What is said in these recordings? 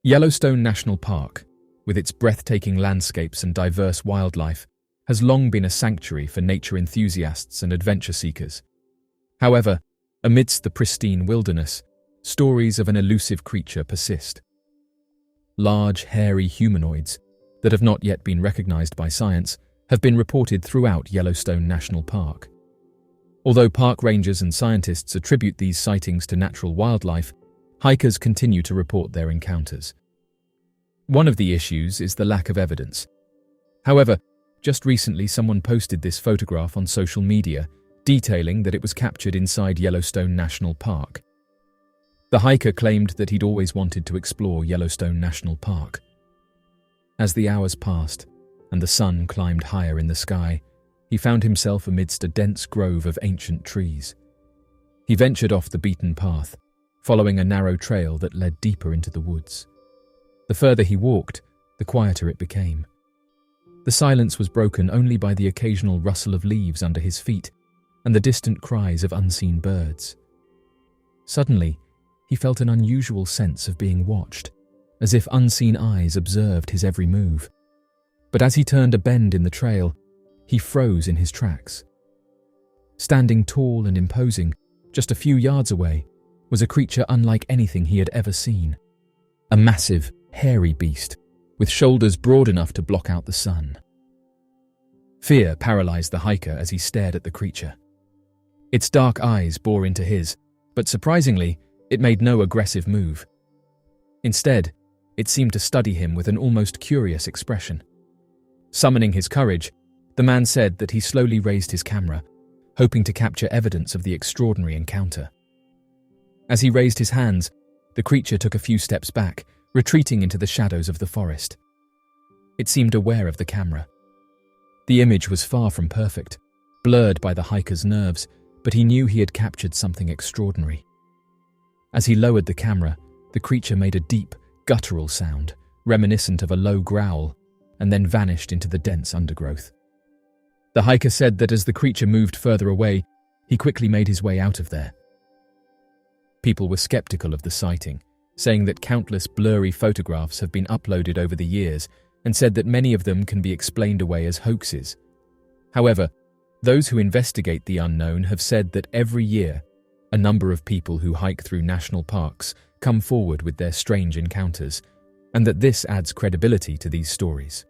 Yellowstone National Park, with its breathtaking landscapes and diverse wildlife, has long been a sanctuary for nature enthusiasts and adventure seekers. However, amidst the pristine wilderness, stories of an elusive creature persist. Large, hairy humanoids that have not yet been recognized by science have been reported throughout Yellowstone National Park. Although park rangers and scientists attribute these sightings to natural wildlife, hikers continue to report their encounters. One of the issues is the lack of evidence. However, just recently someone posted this photograph on social media, detailing that it was captured inside Yellowstone National Park. The hiker claimed that he'd always wanted to explore Yellowstone National Park. As the hours passed and the sun climbed higher in the sky, he found himself amidst a dense grove of ancient trees. He ventured off the beaten path, following a narrow trail that led deeper into the woods. The further he walked, the quieter it became. The silence was broken only by the occasional rustle of leaves under his feet and the distant cries of unseen birds. Suddenly, he felt an unusual sense of being watched, as if unseen eyes observed his every move. But as he turned a bend in the trail, he froze in his tracks. Standing tall and imposing, just a few yards away, was a creature unlike anything he had ever seen. A massive, hairy beast, with shoulders broad enough to block out the sun. Fear paralyzed the hiker as he stared at the creature. Its dark eyes bore into his, but surprisingly, it made no aggressive move. Instead, it seemed to study him with an almost curious expression. Summoning his courage, the man said that he slowly raised his camera, hoping to capture evidence of the extraordinary encounter. As he raised his hands, the creature took a few steps back, retreating into the shadows of the forest. It seemed aware of the camera. The image was far from perfect, blurred by the hiker's nerves, but he knew he had captured something extraordinary. As he lowered the camera, the creature made a deep, guttural sound, reminiscent of a low growl, and then vanished into the dense undergrowth. The hiker said that as the creature moved further away, he quickly made his way out of there. People were skeptical of the sighting, saying that countless blurry photographs have been uploaded over the years and said that many of them can be explained away as hoaxes. However, those who investigate the unknown have said that every year, a number of people who hike through national parks come forward with their strange encounters, and that this adds credibility to these stories.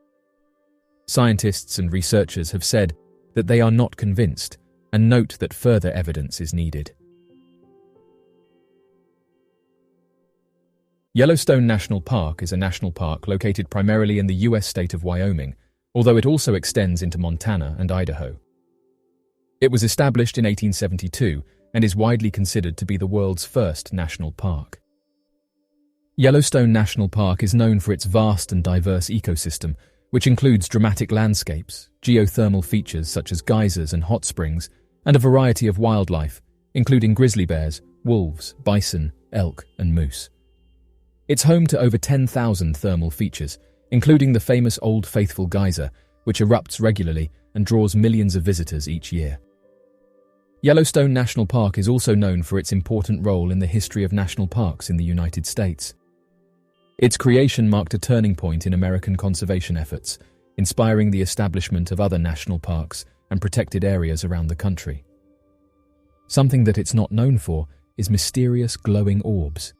Scientists and researchers have said that they are not convinced and note that further evidence is needed. Yellowstone National Park is a national park located primarily in the US state of Wyoming, although it also extends into Montana and Idaho. It was established in 1872 and is widely considered to be the world's first national park. Yellowstone National Park is known for its vast and diverse ecosystem, which includes dramatic landscapes, geothermal features such as geysers and hot springs, and a variety of wildlife, including grizzly bears, wolves, bison, elk, and moose. It's home to over 10,000 thermal features, including the famous Old Faithful geyser, which erupts regularly and draws millions of visitors each year. Yellowstone National Park is also known for its important role in the history of national parks in the United States. Its creation marked a turning point in American conservation efforts, inspiring the establishment of other national parks and protected areas around the country. Something that it's not known for is mysterious glowing orbs.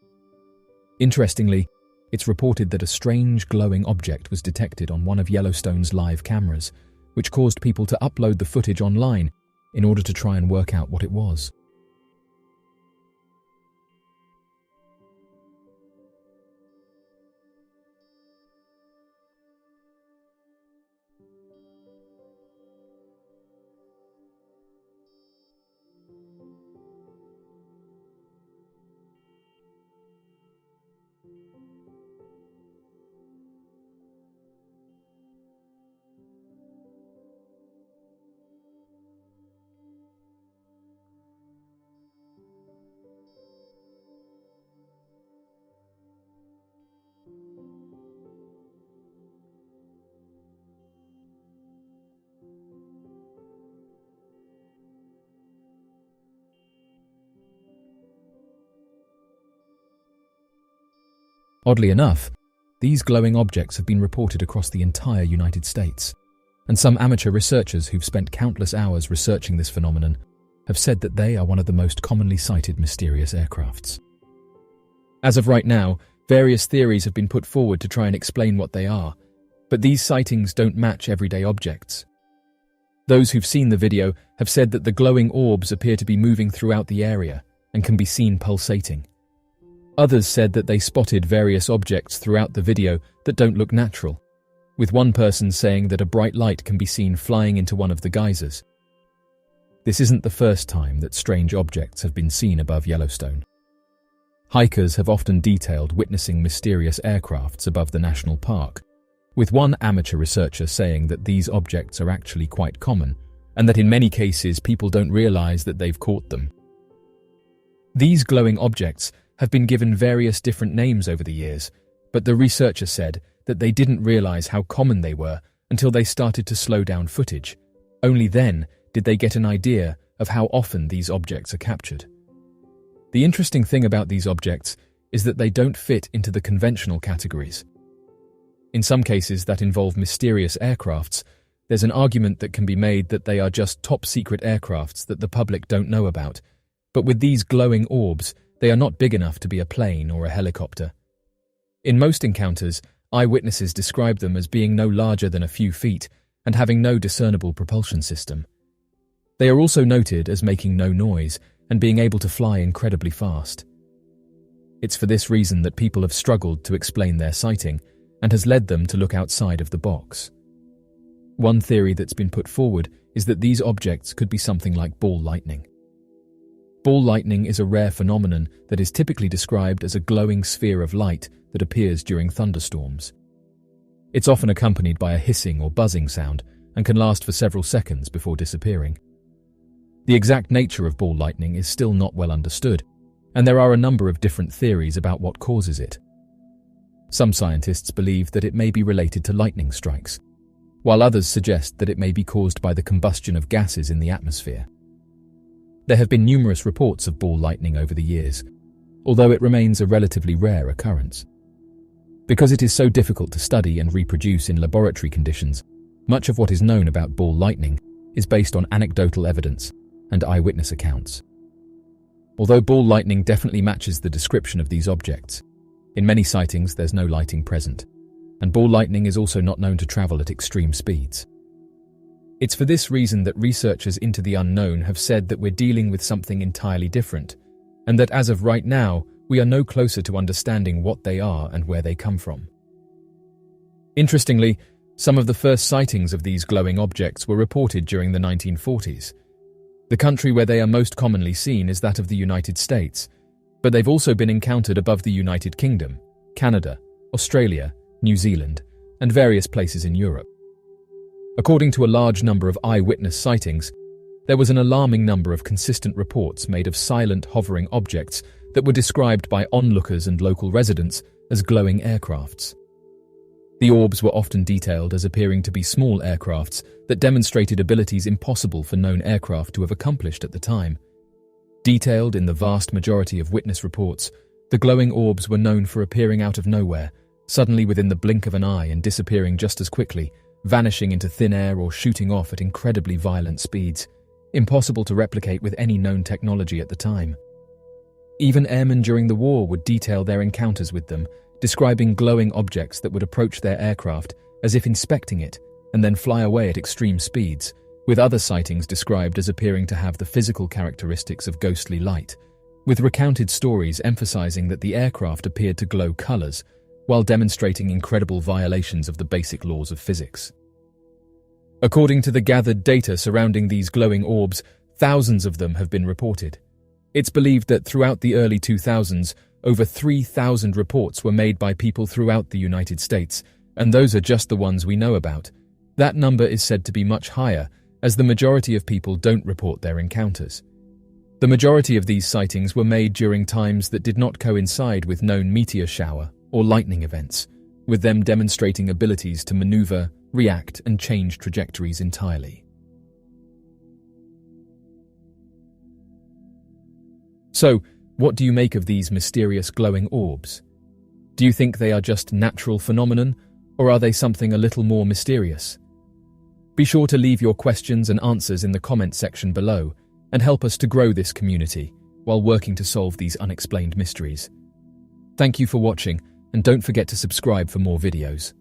Interestingly, it's reported that a strange glowing object was detected on one of Yellowstone's live cameras, which caused people to upload the footage online in order to try and work out what it was. Oddly enough, These glowing objects have been reported across the entire United States, and some amateur researchers who've spent countless hours researching this phenomenon have said that they are one of the most commonly cited mysterious aircrafts. As of right now, various theories have been put forward to try and explain what they are, but these sightings don't match everyday objects. Those who've seen the video have said that the glowing orbs appear to be moving throughout the area and can be seen pulsating. Others said that they spotted various objects throughout the video that don't look natural, with one person saying that a bright light can be seen flying into one of the geysers. This isn't the first time that strange objects have been seen above Yellowstone. Hikers have often detailed witnessing mysterious aircrafts above the national park, with one amateur researcher saying that these objects are actually quite common, and that in many cases people don't realize that they've caught them. These glowing objects have been given various different names over the years, but the researcher said that they didn't realize how common they were until they started to slow down footage. Only then did they get an idea of how often these objects are captured. The interesting thing about these objects is that they don't fit into the conventional categories. In some cases that involve mysterious aircrafts, there's an argument that can be made that they are just top-secret aircrafts that the public don't know about. But with these glowing orbs, they are not big enough to be a plane or a helicopter. In most encounters, eyewitnesses describe them as being no larger than a few feet and having no discernible propulsion system. They are also noted as making no noise and being able to fly incredibly fast. It's for this reason that people have struggled to explain their sighting and has led them to look outside of the box. One theory that's been put forward is that these objects could be something like ball lightning. Ball lightning is a rare phenomenon that is typically described as a glowing sphere of light that appears during thunderstorms. It's often accompanied by a hissing or buzzing sound and can last for several seconds before disappearing. The exact nature of ball lightning is still not well understood, and there are a number of different theories about what causes it. Some scientists believe that it may be related to lightning strikes, while others suggest that it may be caused by the combustion of gases in the atmosphere. There have been numerous reports of ball lightning over the years, although it remains a relatively rare occurrence. Because it is so difficult to study and reproduce in laboratory conditions, much of what is known about ball lightning is based on anecdotal evidence and eyewitness accounts. Although ball lightning definitely matches the description of these objects, in many sightings there's no lighting present, and ball lightning is also not known to travel at extreme speeds. It's for this reason that researchers into the unknown have said that we're dealing with something entirely different, and that as of right now, we are no closer to understanding what they are and where they come from. Interestingly, some of the first sightings of these glowing objects were reported during the 1940s. The country where they are most commonly seen is that of the United States, but they've also been encountered above the United Kingdom, Canada, Australia, New Zealand, and various places in Europe. According to a large number of eyewitness sightings, there was an alarming number of consistent reports made of silent hovering objects that were described by onlookers and local residents as glowing aircrafts. The orbs were often detailed as appearing to be small aircrafts that demonstrated abilities impossible for known aircraft to have accomplished at the time. Detailed in the vast majority of witness reports, the glowing orbs were known for appearing out of nowhere, suddenly within the blink of an eye and disappearing just as quickly, vanishing into thin air or shooting off at incredibly violent speeds, impossible to replicate with any known technology at the time. Even airmen during the war would detail their encounters with them, describing glowing objects that would approach their aircraft as if inspecting it and then fly away at extreme speeds, with other sightings described as appearing to have the physical characteristics of ghostly light, with recounted stories emphasizing that the aircraft appeared to glow colors while demonstrating incredible violations of the basic laws of physics. According to the gathered data surrounding these glowing orbs, thousands of them have been reported. It's believed that throughout the early 2000s, over 3,000 reports were made by people throughout the United States, and those are just the ones we know about. That number is said to be much higher, as the majority of people don't report their encounters. The majority of these sightings were made during times that did not coincide with known meteor shower or lightning events, with them demonstrating abilities to maneuver, react, and change trajectories entirely. So, what do you make of these mysterious glowing orbs? Do you think they are just natural phenomenon, or are they something a little more mysterious? Be sure to leave your questions and answers in the comment section below and help us to grow this community while working to solve these unexplained mysteries. Thank you for watching, and don't forget to subscribe for more videos.